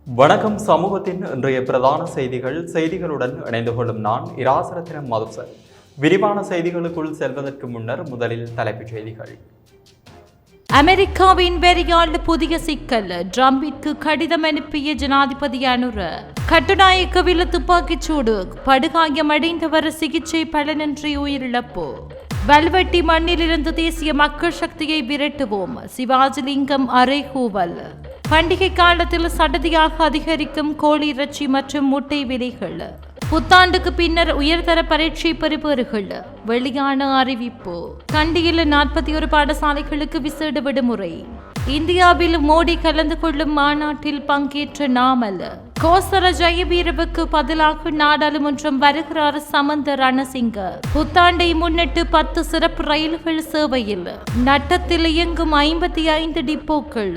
வணக்கம். சமூகத்தின் இன்றைய பிரதான செய்திகளுடன் இணைந்து கொள்ளும் நான் இராசரத்தினம் மதுசன். விரிவான செய்திகளுக்குள் செல்வதற்கு முன்னர் முதலில் தலைப்புச் செய்திகள். அமெரிக்காவின் வெறியால் புதிய சிக்கல். ட்ரம்பிற்கு கடிதம் அனுப்பிய ஜனாதிபதி அனுர. கட்டுநாயக்கவில் துப்பாக்கிச்சூடு. படுகாயமடைந்தவர் சிகிச்சை பலனின்றி உயிரிழப்பு. வல்வெட்டி மண்ணிலிருந்து தேசிய மக்கள் சக்தியை விரட்டுவோம். சிவாஜிலிங்கம் அறைகூவல். பண்டிகை காலத்தில் சடதியாக அதிகரிக்கும் கோழி இறைச்சி மற்றும் முட்டை விலைகள். புத்தாண்டுக்கு பின்னர் உயர்தர பரீட்சை பெறுபவர்கள். வெளியான அறிவிப்பு. கண்டியில் 41 பாடசாலைகளுக்கு விசேட விடுமுறை. இந்தியாவில் மோடி கலந்து கொள்ளும் மாநாட்டில் பங்கேற்ற நாமல். கோசர ஜெயவீரவுக்கு பதிலாக நாடாளுமன்றம் வருகிறார் சமந்த ரணசிங்க. புத்தாண்டை முன்னிட்டு 10 சிறப்பு ரயில்கள் சேவையில். நட்டத்தில் இயங்கும் 55 டிப்போக்கள்.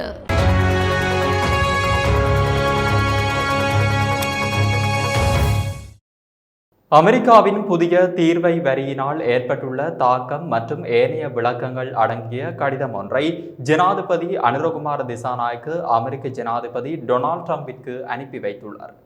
அமெரிக்காவின் புதிய தீர்வை வரியினால் ஏற்பட்டுள்ள தாக்கம் மற்றும் ஏனைய விளக்கங்கள் அடங்கிய கடிதம் ஒன்றை ஜனாதிபதி அனுரகுமார திசாநாயக்க அமெரிக்க ஜனாதிபதி டொனால்ட் ட்ரம்பிற்கு அனுப்பி வைத்துள்ளார்.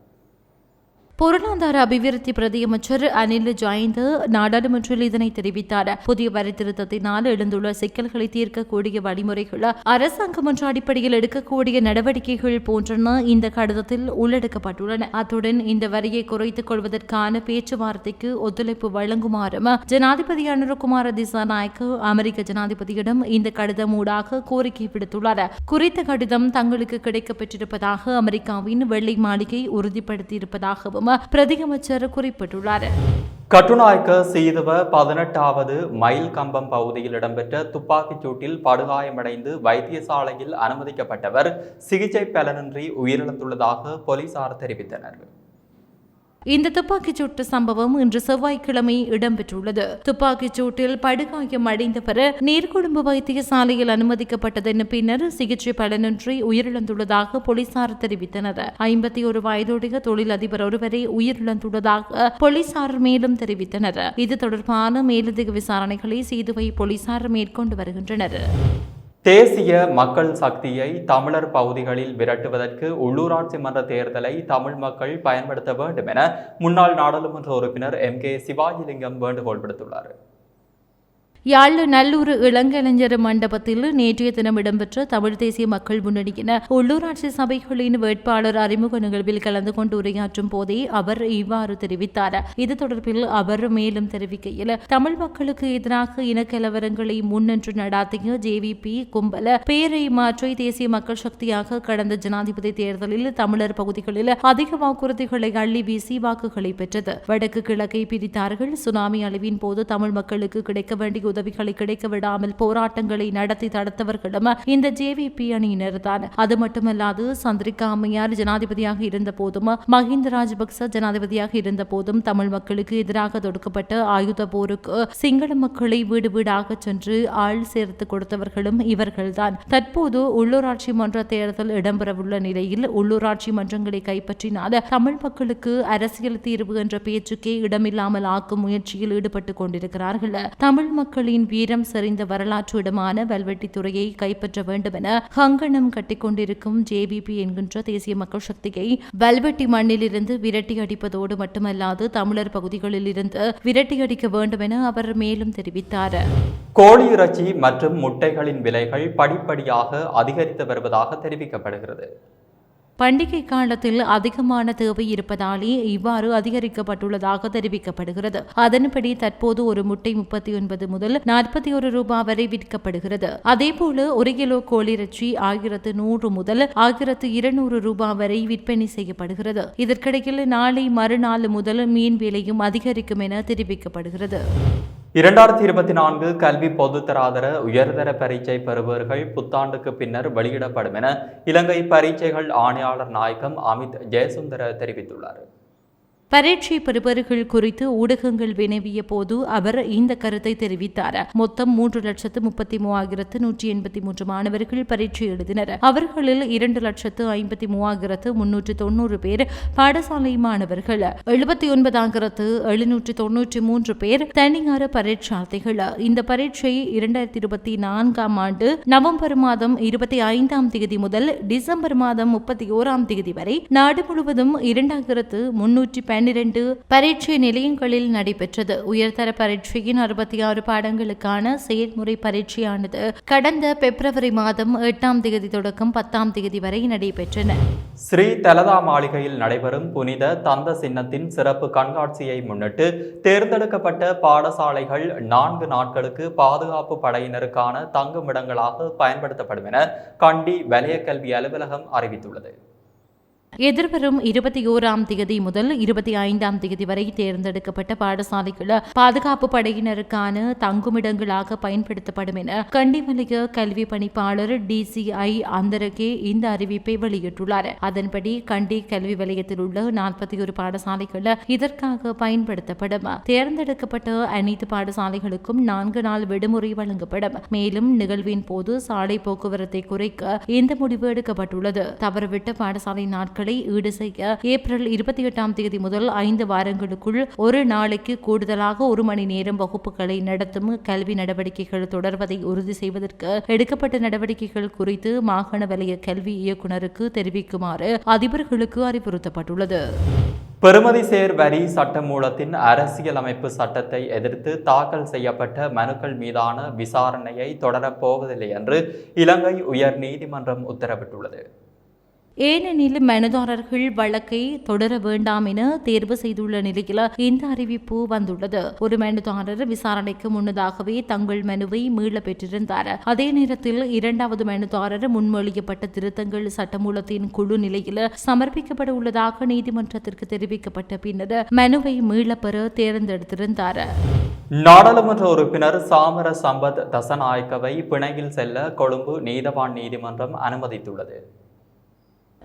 பொருளாதார அபிவிருத்தி பிரதியமைச்சர் அனில் ஜாயிந்த் நாடாளுமன்றத்தில் இதனை தெரிவித்தார். புதிய வரி திருத்தத்தினால் எழுந்துள்ள சிக்கல்களை தீர்க்கக்கூடிய வழிமுறைகள், அரசாங்கம் என்ற அடிப்படையில் எடுக்கக்கூடிய நடவடிக்கைகள் போன்றன இந்த கடிதத்தில் உள்ளடக்கப்பட்டுள்ளன. அத்துடன் இந்த வரியை குறைத்துக் கொள்வதற்கான பேச்சுவார்த்தைக்கு ஒத்துழைப்பு வழங்குமாறும் ஜனாதிபதி அனுரகுமார திசாநாயக்க அமெரிக்க ஜனாதிபதியிடம் இந்த கடிதம் ஊடாக கோரிக்கை விடுத்துள்ளார். குறித்த கடிதம் தங்களுக்கு கிடைக்கப்பெற்றிருப்பதாக அமெரிக்காவின் வெள்ளை மாளிகை உறுதிப்படுத்தியிருப்பதாகவும் பிரதியமைச்சர் குறிப்பிட்டுள்ளார். கட்டுநாயக்க சீதுவ 18வது மைல் கம்பம் பகுதியில் இடம்பெற்ற துப்பாக்கிச் சூட்டில் படுகாயமடைந்து வைத்தியசாலையில் அனுமதிக்கப்பட்டவர் சிகிச்சை பலனின்றி உயிரிழந்துள்ளதாக போலீசார் தெரிவித்தனர். இந்த துப்பாக்கிச் சூட்டு சம்பவம் இன்று செவ்வாய்க்கிழமை இடம்பெற்றுள்ளது. துப்பாக்கிச் சூட்டில் படுகாயம் அடைந்தவர் நீர்கொழும்பு வைத்தியசாலையில் அனுமதிக்கப்பட்டதன் பின்னர் சிகிச்சை பலனின்றி உயிரிழந்துள்ளதாக போலீசார் தெரிவித்தனர். 51 வயதுடைய தொழிலதிபர் ஒருவரை உயிரிழந்துள்ளதாக போலீசார் மேலும் தெரிவித்தனர். இது தொடர்பான மேலதிக விசாரணைகளை சீதுவை போலீசார் மேற்கொண்டு வருகின்றனர். தேசிய மக்கள் சக்தியை தமிழர் பகுதிகளில் விரட்டுவதற்கு உள்ளூராட்சி மன்ற தேர்தலை தமிழ் மக்கள் பயன்படுத்த வேண்டும் என முன்னாள் நாடாளுமன்ற உறுப்பினர் MK சிவாஜிலிங்கம் வேண்டுகோள் விடுத்துள்ளார். யாழ் நல்லூர் இளங்கலைஞர் மண்டபத்தில் நேற்றைய தினம் இடம்பெற்ற தமிழ் தேசிய மக்கள் முன்னணியின் உள்ளூராட்சி சபைகளின் வேட்பாளர் அறிமுக நிகழ்வில் கலந்து கொண்டு உரையாற்றும் போதே அவர் இவ்வாறு தெரிவித்தார். இது தொடர்பில் அவர் மேலும் தெரிவிக்கையில், தமிழ் மக்களுக்கு எதிராக இனக்கலவரங்களை முன்னின்று நடாத்திய JVP கும்பல பெயரை மாற்றி தேசிய மக்கள் சக்தியாக கடந்த ஜனாதிபதி தேர்தலில் தமிழர் பகுதிகளில் அதிக வாக்குறுதிகளை அள்ளி வீசி வாக்குகளை பெற்றது. வடக்கு கிழக்கை பிரித்தார்கள். சுனாமி அழிவின் போது தமிழ் மக்களுக்கு கிடைக்க வேண்டிய உதவிகளை கிடைக்க விடாமல் போராட்டங்களை நடத்தி தடுத்தவர்களும் இந்த JVP அணியினர் தான். அது மட்டுமல்லாது சந்திரிகா அம்மையார் ஜனாதிபதியாக இருந்த போதும் மஹிந்த ராஜபக்ச ஜனாதிபதியாக இருந்த போதும் தமிழ் மக்களுக்கு எதிராக தொடுக்கப்பட்ட ஆயுத போருக்கு சிங்கள மக்களை வீடு வீடாக சென்று ஆள் சேர்த்து கொடுத்தவர்களும் இவர்கள்தான். தற்போது உள்ளூராட்சி மன்ற தேர்தல் இடம்பெறவுள்ள நிலையில் உள்ளூராட்சி மன்றங்களை கைப்பற்றினால் தமிழ் மக்களுக்கு அரசியல் தீர்வு என்ற பேச்சுக்கே இடமில்லாமல் ஆக்கும் முயற்சியில் ஈடுபட்டுக் கொண்டிருக்கிறார்கள். தமிழ் மக்களின் வீரம் செறிந்த வரலாற்று இடமான வல்வெட்டித்துறையை கைப்பற்ற வேண்டும் என கங்கணம் கட்டிக்கொண்டிருக்கும் JVP என்கின்ற தேசிய மக்கள் சக்தியை வல்வெட்டி மண்ணிலிருந்து விரட்டி அடிப்பதோடு மட்டுமல்லாது தமிழர் பகுதிகளில் இருந்து விரட்டி அடிக்க வேண்டும் என அவர் மேலும் தெரிவித்தார். கோழி இறைச்சி மற்றும் முட்டைகளின் விலைகள் படிப்படியாக அதிகரித்து வருவதாக தெரிவிக்கப்படுகிறது. பண்டிகை காலத்தில் அதிகமான தேவை இருப்பதாலே இவ்வாறு அதிகரிக்கப்பட்டுள்ளதாக தெரிவிக்கப்படுகிறது. அதன்படி தற்போது ஒரு முட்டை 39 முதல் 41 ரூபாய் வரை விற்கப்படுகிறது. அதேபோல 1 கிலோ கோழிறைச்சி 1100 முதல் 1200 ரூபாய் வரை விற்பனை செய்யப்படுகிறது. இதற்கிடையில் நாளை மறுநாள் முதல் மீன் விலையும் அதிகரிக்கும் என தெரிவிக்கப்படுகிறது. 2024 கல்வி பொதுத்தராதர உயர்தர பரீட்சை பெறுபவர்கள் புத்தாண்டுக்கு பின்னர் வெளியிடப்படும் என இலங்கை பரீட்சைகள் ஆணையாளர் நாயகம் அமித் ஜெயசுந்தர தெரிவித்துள்ளார். பரீட்சை பெறுபவர்கள் குறித்து ஊடகங்கள் வினவிய போது அவர் இந்த கருத்தை தெரிவித்தார். மொத்தம் 3,33,183 மாணவர்கள் பரீட்சை எழுதினர். அவர்களில் 2,53,390 பேர் பாடசாலை மாணவர்கள், 79,793 பேர் தனியார் பரீட்சார்த்திகள். இந்த பரீட்சை 2024 ஆண்டு நவம்பர் மாதம் 25 முதல் டிசம்பர் மாதம் 31 வரை நாடு முழுவதும் 2,312 பரீட்சை நிலையங்களில் நடைபெற்றது. உயர்தர பரீட்சையின் 66 பாடங்களுக்கான செயல்முறை பரீட்சையானது கடந்த பிப்ரவரி மாதம் 8 தொடக்கம் 10 வரை நடைபெற்றன. ஸ்ரீ தலதா மாளிகையில் நடைபெறும் புனித தந்த சின்னத்தின் சிறப்பு கண்காட்சியை முன்னிட்டு தேர்ந்தெடுக்கப்பட்ட பாடசாலைகள் 4 நாட்களுக்கு பாதுகாப்பு படையினருக்கான தங்குமிடங்களாக பயன்படுத்தப்படும் என கண்டி வலய கல்வி அலுவலகம் அறிவித்துள்ளது. எதிர்வரும் 21 முதல் 25 வரை தேர்ந்தெடுக்கப்பட்ட பாடசாலைகள் பாதுகாப்பு படையினருக்கான தங்குமிடங்களாக பயன்படுத்தப்படும் என கண்டிவலய கல்வி பணிப்பாளர் DCI அந்தரகே இந்த அறிவிப்பை வெளியிட்டுள்ளார். அதன்படி கண்டி கல்வி வலயத்தில் உள்ள 41 பாடசாலைகள் இதற்காக பயன்படுத்தப்படும். தேர்ந்தெடுக்கப்பட்ட அனைத்து பாடசாலைகளுக்கும் 4 நாள் விடுமுறை வழங்கப்படும். மேலும் நிகழ்வின் போது சாலை போக்குவரத்தை குறைக்க இந்த முடிவு எடுக்கப்பட்டுள்ளது. தவறுவிட்ட பாடசாலை நாட்கள் ஈடு செய்ய ஏப்ரல் 28 முதல் 5 வாரங்களுக்குள் ஒரு நாளைக்கு கூடுதலாக 1 மணி நேரம் வகுப்புகளை நடத்தும் கல்வி நடவடிக்கைகள் தொடர்வதை உறுதி செய்வதற்கு எடுக்கப்பட்ட நடவடிக்கைகள் குறித்து மாகாண வலய கல்வி இயக்குநருக்கு தெரிவிக்குமாறு அதிபர்களுக்கு அறிவுறுத்தப்பட்டுள்ளது. பெறுமதிசேர் வரி சட்டமூலத்தின் அரசியலமைப்பு சட்டத்தை எதிர்த்து தாக்கல் செய்யப்பட்ட மனுக்கள் மீதான விசாரணையை தொடரப்போவதில்லை என்று இலங்கை உயர் நீதிமன்றம் உத்தரவிட்டுள்ளது. ஏனெனில் மனுதாரர்கள் வழக்கை தொடர வேண்டாம் என தேர்வு செய்துள்ள நிலையில் இந்த அறிவிப்பு வந்துள்ளது. ஒரு மனுதாரர் விசாரணைக்கு முன்னதாகவே தங்கள் மனுவை மீள பெற்றிருந்தார். அதே நேரத்தில் 2வது மனுதாரர் முன்மொழியப்பட்ட திருத்தங்கள் சட்டமூலத்தின் குழு நிலையில் சமர்ப்பிக்கப்பட உள்ளதாக நீதிமன்றத்திற்கு தெரிவிக்கப்பட்ட பின்னர் மனுவை மீளப்பெற தேர்ந்தெடுத்திருந்தார். நாடாளுமன்ற உறுப்பினர் சாமர சம்பத் தசநாயக்கவை பிணையில் செல்ல கொழும்பு நீதவான் நீதிமன்றம் அனுமதித்துள்ளது.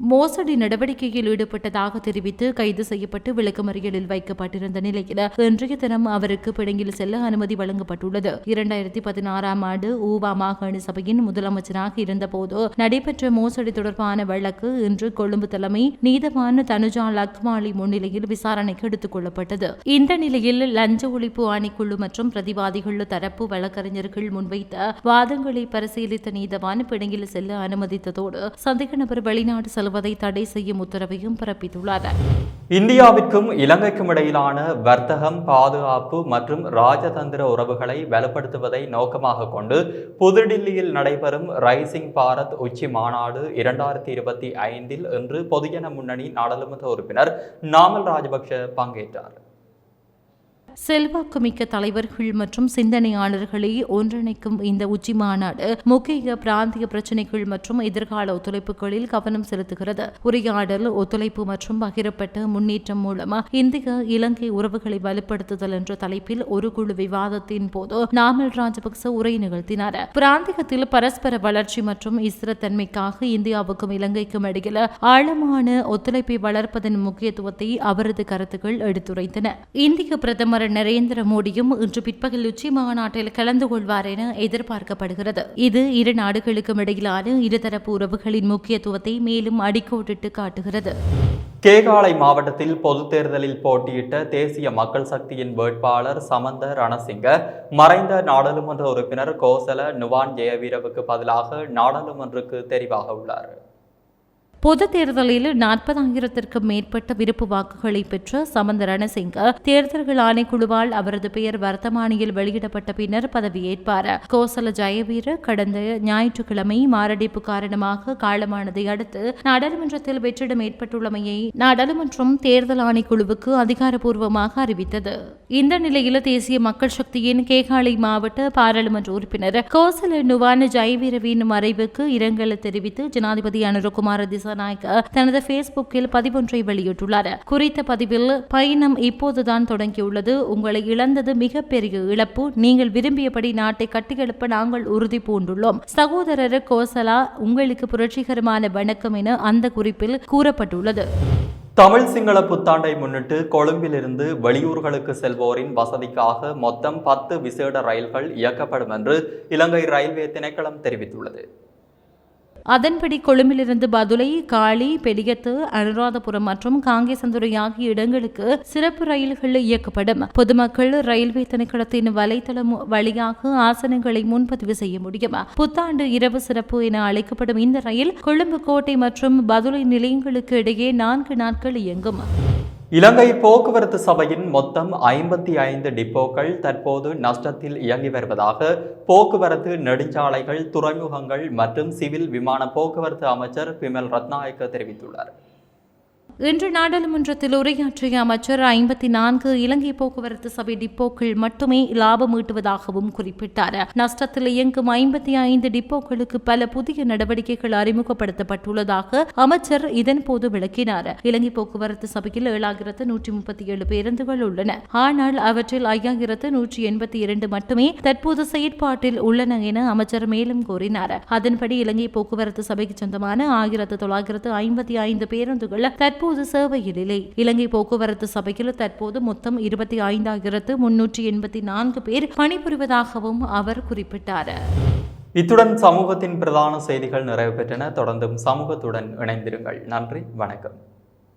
மோசடி நடவடிக்கையில் ஈடுபட்டதாக தெரிவித்து கைது செய்யப்பட்டு விளக்கமறியலில் வைக்கப்பட்டிருந்த நிலையில் இன்றைய தினம் அவருக்கு பிணையில் செல்ல அனுமதி வழங்கப்பட்டுள்ளது. 2016 ஆண்டு ஊவா மாகாண சபையின் முதலமைச்சராக இருந்தபோது நடைபெற்ற மோசடி தொடர்பான வழக்கு இன்று கொழும்பு தலைமை நீதவான் தனுஜா லக்மாலி முன்னிலையில் விசாரணைக்கு எடுத்துக் கொள்ளப்பட்டது. இந்த நிலையில் லஞ்ச ஒழிப்பு ஆணைக்குழு மற்றும் பிரதிவாதிகள் தரப்பு வழக்கறிஞர்கள் முன்வைத்த வாதங்களை பரிசீலித்த நீதவான் பிணையில் செல்ல அனுமதித்ததோடு சந்தேக நபர் வெளிநாடு செல்வதை தடை செய்யும் உத்தரவையும் பிறப்பித்துள்ளார். இந்தியாவிற்கும் இலங்கைக்கும் இடையிலான வர்த்தகம், பாதுகாப்பு மற்றும் ராஜதந்திர உறவுகளை வலுப்படுத்துவதை நோக்கமாக கொண்டு புதுடில்லியில் நடைபெறும் ரைசிங் பாரத் உச்சி மாநாடு 2025 இன்று பொதுஜன முன்னணி நாடாளுமன்ற உறுப்பினர் நாமல் ராஜபக்ஷ பங்கேற்றார். செல்வாக்குமிக்க தலைவர்கள் மற்றும் சிந்தனையாளர்களை ஒன்றிணைக்கும் இந்த உச்சி மாநாடு முக்கிய பிராந்திய பிரச்சினைகள் மற்றும் எதிர்கால ஒத்துழைப்புகளில் கவனம் செலுத்துகிறது. உரையாடல், ஒத்துழைப்பு மற்றும் பகிரப்பட்ட முன்னேற்றம் மூலம் இந்திய இலங்கை உறவுகளை வலுப்படுத்துதல் என்ற தலைப்பில் ஒரு குழு விவாதத்தின் போது நாமல் ராஜபக்ச உரை நிகழ்த்தினார். பிராந்தியத்தில் பரஸ்பர வளர்ச்சி மற்றும் ஸ்திரத்தன்மைக்காக இந்தியாவுக்கும் இலங்கைக்கும் இடையில் ஆழமான ஒத்துழைப்பை வளர்ப்பதன் முக்கியத்துவத்தை அவரது கருத்துக்கள் எடுத்துரைத்தன. இந்திய பிரதமர் நரேந்திர மோடியும் இன்று பிற்பகல் உச்சி மாநாட்டில் கலந்து கொள்வார் என எதிர்பார்க்கப்படுகிறது. இது இரு நாடுகளுக்கும் இடையிலான இருதரப்பு உறவுகளின் முக்கியத்துவத்தை மேலும் அடிக்கோடிட்டு காட்டுகிறது. கேகாலை மாவட்டத்தில் பொதுத் தேர்தலில் போட்டியிட்ட தேசிய மக்கள் சக்தியின் வேட்பாளர் சமந்த ரணசிங்க மறைந்த நாடாளுமன்ற உறுப்பினர் கோசல நுவான் ஜெயவீரவுக்கு பதிலாக நாடாளுமன்றக்கு தெரிவாக உள்ளார். பொது தேர்தலில் 40,000க்கும் மேற்பட்ட விருப்பு வாக்குகளை பெற்ற சமந்த ரணசிங்க தேர்தல்கள் ஆணைக்குழுவால் அவரது பெயர் வர்த்தமானியில் வெளியிடப்பட்ட பின்னர் பதவியேற்பார். கோசல ஜெயவீர கடந்த ஞாயிற்றுக்கிழமை மாரடைப்பு காரணமாக காலமானதை அடுத்து நாடாளுமன்றத்தில் வெற்றிடம் ஏற்பட்டுள்ளமையை நாடாளுமன்றம் தேர்தல் ஆணைக்குழுவுக்கு அதிகாரப்பூர்வமாக அறிவித்தது. இந்த நிலையில் தேசிய மக்கள் சக்தியின் கேகாலை மாவட்ட பாராளுமன்ற உறுப்பினர் கோசல நுவான் ஜெயவீரவின் மறைவுக்கு இரங்கல் தெரிவித்து ஜனாதிபதி அனுரகுமார தனது பேஸ்புக்கில் பதிவொன்றை வெளியிட்டுள்ளார். குறித்த பதிவில், பயணம் இப்போதுதான் தொடங்கியுள்ளது. உங்களை இழந்தது மிகப்பெரிய இழப்பு. நீங்கள் விரும்பியபடி நாட்டை கட்டியெழுப்ப நாங்கள் உறுதி பூண்டுள்ளோம். சகோதரர் கோசலா, உங்களுக்கு புரட்சிகரமான வணக்கம் என அந்த குறிப்பில் கூறப்பட்டுள்ளது. தமிழ் சிங்கள புத்தாண்டை முன்னிட்டு கொழும்பிலிருந்து வெளியூர்களுக்கு செல்வோரின் வசதிக்காக மொத்தம் 10 விசேட ரயில்கள் இயக்கப்படும் என்று இலங்கை ரயில்வே திணைக்களம் தெரிவித்துள்ளது. அதன்படி கொழும்பிலிருந்து பதுளை, காளி, பெலியத்து, அனுராதபுரம் மற்றும் காங்கேசந்துறை ஆகிய இடங்களுக்கு சிறப்பு ரயில்கள் இயக்கப்படும். பொதுமக்கள் ரயில்வே திணைக்களத்தின் வலைதளம் வழியாக ஆசனங்களை முன்பதிவு செய்ய முடியும். புத்தாண்டு இரவு சிறப்பு என அழைக்கப்படும் இந்த ரயில் கொழும்பு கோட்டை மற்றும் பதுளை நிலையங்களுக்கு இடையே 4 நாட்கள் இயங்கும். இலங்கை போக்குவரத்து சபையின் மொத்தம் 55 டிப்போக்கள் தற்போது நஷ்டத்தில் இயங்கி வருவதாக போக்குவரத்து, நெடுஞ்சாலைகள், துறைமுகங்கள் மற்றும் சிவில் விமான போக்குவரத்து அமைச்சர் பிமல் ரத்நாயக்க தெரிவித்துள்ளார். இன்று நாடாளுமன்றத்தில் உரையாற்றிய அமைச்சர் 54 இலங்கை போக்குவரத்து சபை டிப்போக்கள் மட்டுமே லாபம் ஈட்டுவதாகவும் குறிப்பிட்டார். நஷ்டத்தில் இயங்கும் 55 டிப்போக்களுக்கு பல புதிய நடவடிக்கைகள் அறிமுகப்படுத்தப்பட்டுள்ளதாக அமைச்சர் இதன்போது விளக்கினார். இலங்கை போக்குவரத்து சபையில் 7137 பேருந்துகள் உள்ளன. ஆனால் அவற்றில் 5182 மட்டுமே தற்போது செயற்பாட்டில் உள்ளன என அமைச்சர் மேலும் கூறினார். அதன்படி இலங்கை போக்குவரத்து சபைக்கு சொந்தமான 1955 பேருந்துகள் தற்போது சேவையில் இல்லை. இலங்கை போக்குவரத்து சபையில் தற்போது மொத்தம் 25,384 பேர் பணிபுரிவதாகவும் அவர் குறிப்பிட்டார். இத்துடன் சமூகத்தின் பிரதான செய்திகள் நிறைவு பெற்றன. தொடர்ந்தும் சமூகத்துடன் இணைந்திருங்கள். நன்றி, வணக்கம்.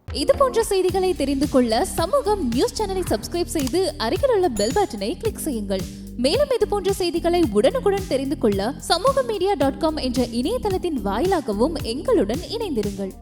இது போன்ற செய்திகளை தெரிந்து கொள்ள சமூகம் நியூஸ் சேனலை சப்ஸ்கிரைப் செய்து அருகில் உள்ள பெல் பட்டனை கிளிக் செய்யுங்கள். மேலும் இது போன்ற செய்திகளை உடனுக்குடன் தெரிந்து கொள்ள சமூகமீடியா.com என்ற இணையதளத்தின் வாயிலாகவும் எங்களுடன் இணைந்திருங்கள்.